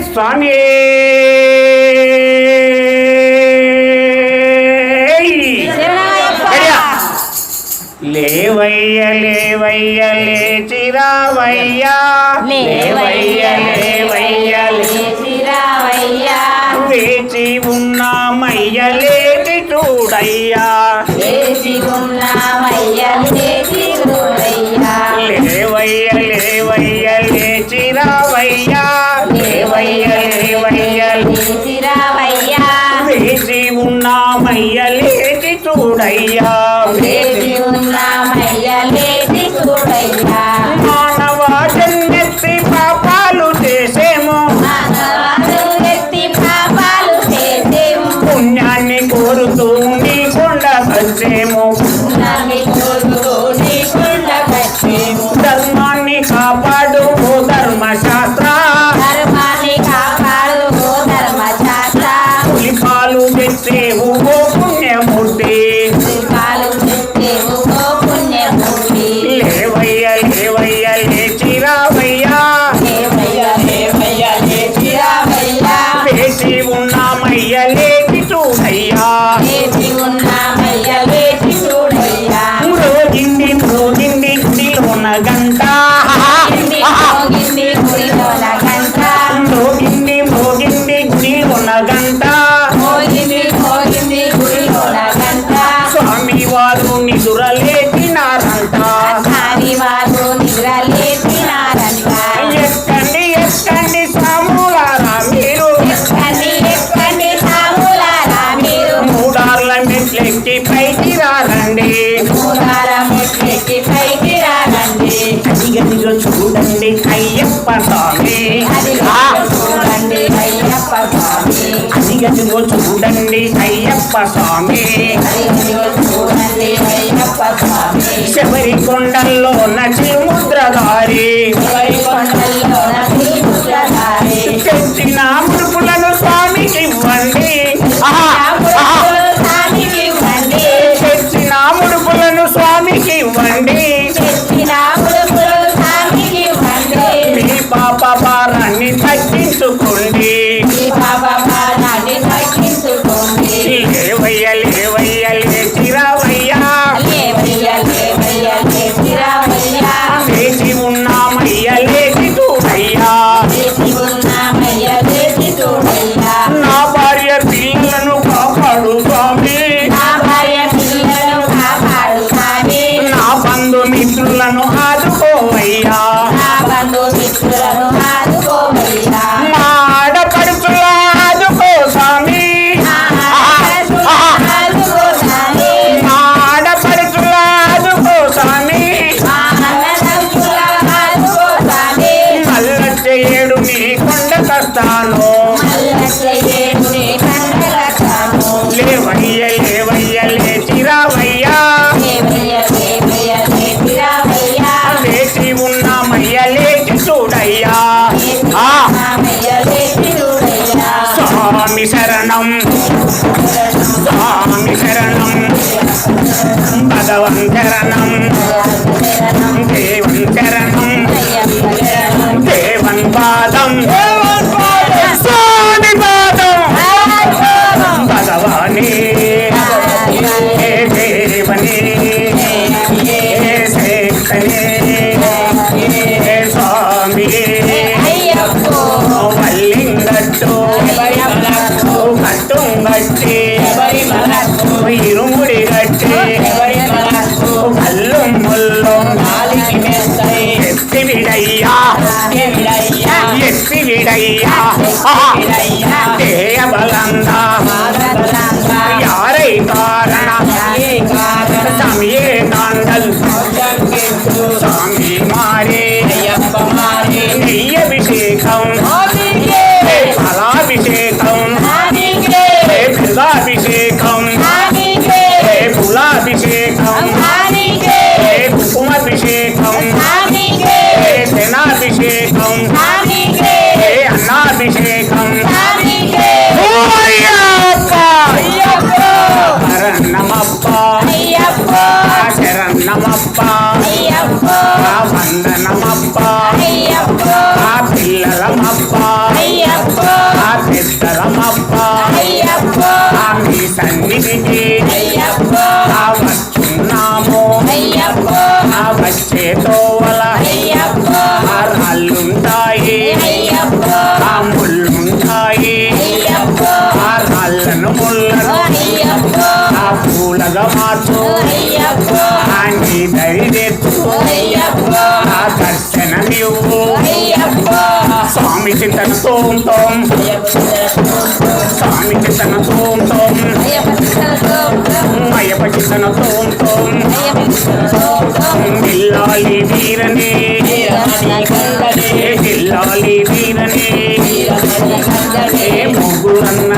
స్వామి లేవయ్య లేవయ్య లేచిరావయ్యా లేవయ్య లేవయ్య లేచిరావయ్యా వేచి ఉన్నామయ్య లేచి చూడయ్యా వేచి ఉన్నామయ్య లేచి చూడయ్యా లేవయ్య లేవయ్య లేచిరావయ్యా లేవయ్య లేవయ్య లేచిరావయ్యా వేచి ఉన్నామయ్య లేచి చూడయ్యా వేచి ఉన్నామయ్య లేచి చూడయ్యా మానవ జన్మెత్తి పాపాలు చేసేము ఎత్తి పాపాలు చేసేము పుణ్యాన్ని కోరుతూ నీ కొండ వచ్చేము నన్ను కోరుతూ నీ కొండ వచ్చేము ధర్మాన్ని కాపాడు ఓ ధర్మశాస్త్ర ధర్మాన్ని కాపాడు ఓ ధర్మశాస్త్ర పులిపాలు తెచ్చేవు ఓ పుణ్యమూర్తి పాలు తెచ్చేవు ఓ పుణ్యమూర్తి లేవయ్య లేవయ్య లేచిరావయ్యా లేవయ్య లేవయ్య లేచిరావయ్యా వేచి ఉన్నామయ్య లేచి చూడయ్యా లేచి ఉన్నామయ్య లేచి చూడయ్యా మ్రోగింది మ్రోగింది గుడిలోన గంట మోగింది గుడిలోన గంట మ్రోగింది మ్రోగింది గుడిలోన గంట మోగింది గుడిలోన గంట స్వామి వారు నిదురలేచినారంట స్వామి వారు నిద్ర లేచినారంట ఎక్కండి ఎక్కండి స్వాములారా మీరు ఎక్కండి సాములారా మీరు మూడార్ల మెట్లెక్కి పైకి రారండి మూలారం ఎక్కి పైకి రారండి అదిగదిగో చూడండి అయ్యప్ప స్వామి చూడండి అయ్యప్ప స్వామి అదిగదిగో చూడండి అయ్యప్ప స్వామి చూడండి అయ్యప్ప స్వామి శబరి కొండల్లో నచి ముద్రధారి ఎవరి కొండల్లో నది ముద్రధారి తెచ్చిన ముడుపులను స్వామికి ఇవ్వండి స్వామికి ఇవ్వండి తెచ్చిన ముడుపులను స్వామికి ఇవ్వండి తెచ్చిన ముడుపులు స్వామికి ఇవ్వండి మీ పాప భారాన్ని తగ్గించుకోండి ఈ పాప భారాన్ని తగ్గించుకోండి లేవయ్య లేవయ్య లేచిరావయ్యా లేవయ్య లేవయ్య లేచిరావయ్యా లేచి ఉన్నామయ్య లేచి చూడయ్యా లేచి ఉన్నామయ్య లేచి చూడయ్యా నా భార్య పిల్లలను కాపాడు స్వామి నా భార్య పిల్లలను కాపాడు స్వామి నా బంధుమిత్రులను ఆదుకోవయ్యా నా బంధు మిత్రులను ఆదుకోవయ్యా మా ఆడపడుచుల ఆదుకో స్వామి ఆదుకో స్వామి మా ఆడపడుచుల ఆదుకో స్వామి మా అన్నదమ్ముల ఆదుకో స్వామి మల్లచ్చ ఏడు నీ కొండ కస్తాను మల్లయ్యేడుని కండలతాను లేవయ్య లేవయ్య లేచిరావయ్యా లేవయ్య లేవయ్య లేచిరావయ్యా లేచి ఉన్నామయ్య లేచి చూడయ్యా రామయ్య లేచి చూడయ్యా స్వామి శరణం స్వామి శరణం భగవన్ శరణం దేవన్ శరణం దేవన్ పాదం స్వామి పాదం భగవానే హే దేవనే హే శేఖరే హే స్వామి అయ్యప్పో వల్లింగట్టు కట్టుంగట్టి ఇరుముడి గట్టి కల్లు ముల్లు ఎత్తి విడయ్యా ఎత్తి విడయ్యా దేయ బలందా యారై కారణ సమయే కాండల్ స్వామి మారే నెయ్యభిషేకం ఫలాభిషేకం ఫలాభిషేకం ఫులాభిషేకం కుంకుమాభిషేకం శనాభిషేకం అన్నాభిషేకం ఆ ముళ్ళుంటాయి అయ్యప్పో ఆ రాళ్ళను ముళ్ళను అయ్యప్పో ఆ పూలగా మార్చు అయ్యప్పో ఆ నీ దరి తెచ్చు అయ్యప్పో ఆ దర్శనమివ్వు అయ్యప్పో స్వామి చింతన తోం తోం స్వామి చింతన తోం తోం అయ్యప్ప చింతన తోం తోం జిల్లాలి వీరనే జిల్లాలి వీరనే ముగ్గురన్న